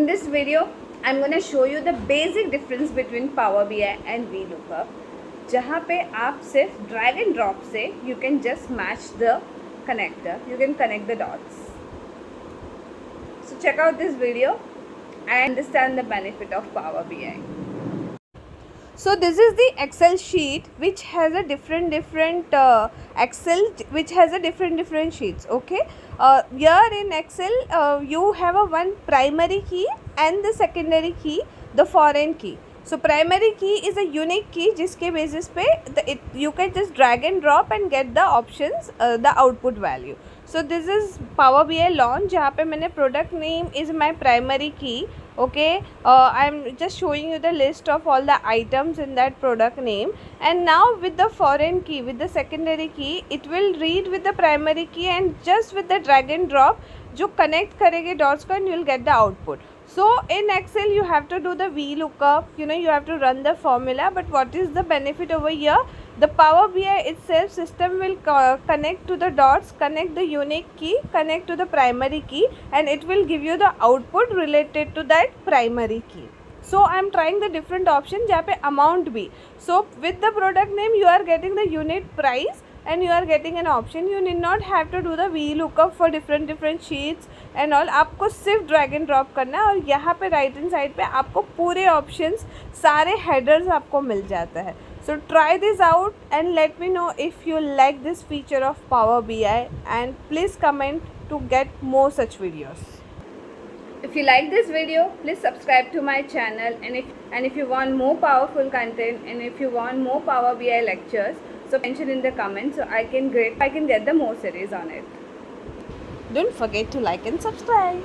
this video, I'm going to show you the basic difference between Power BI and VLOOKUP, जहाँ पे आप सिर्फ drag and drop से you can just match the connector, you can connect the dots. So check out this video and understand the benefit of Power BI. So this is the Excel sheet which has a different Excel which has a different sheets. Okay, here in Excel you have a one primary key and the secondary key, the foreign key. So primary key is a unique key जिसके basis पे you can just drag and drop and get the options, the output value. So this is Power BI launch जहाँ पे मैंने product name is my primary key. Okay, I'm just showing you the list of all the items in that product name, and now with the foreign key, with the secondary key, it will read with the primary key and just with the drag and drop जो connect करेंगे dots को and you will get the output. So in Excel you have to do the VLOOKUP, you have to run the formula, but what is the benefit over here? The Power BI itself system will connect to the dots, connect the unique key, connect to the primary key, and it will give you the output related to that primary key. So I am trying the different option जहाँ पे amount भी. So with the product name you are getting the unit price and you are getting an option. You need not have to do the VLOOKUP for different sheets and all. आपको सिर्फ drag and drop करना है और यहाँ पे right hand side पे आपको पूरे options, सारे headers आपको मिल जाता है. So try this out and let me know if you like this feature of Power BI, and please comment to get more such videos. If you like this video, please subscribe to my channel, and if you want more powerful content and if you want more Power BI lectures, so mention in the comments so I can get the more series on it. Don't forget to like and subscribe.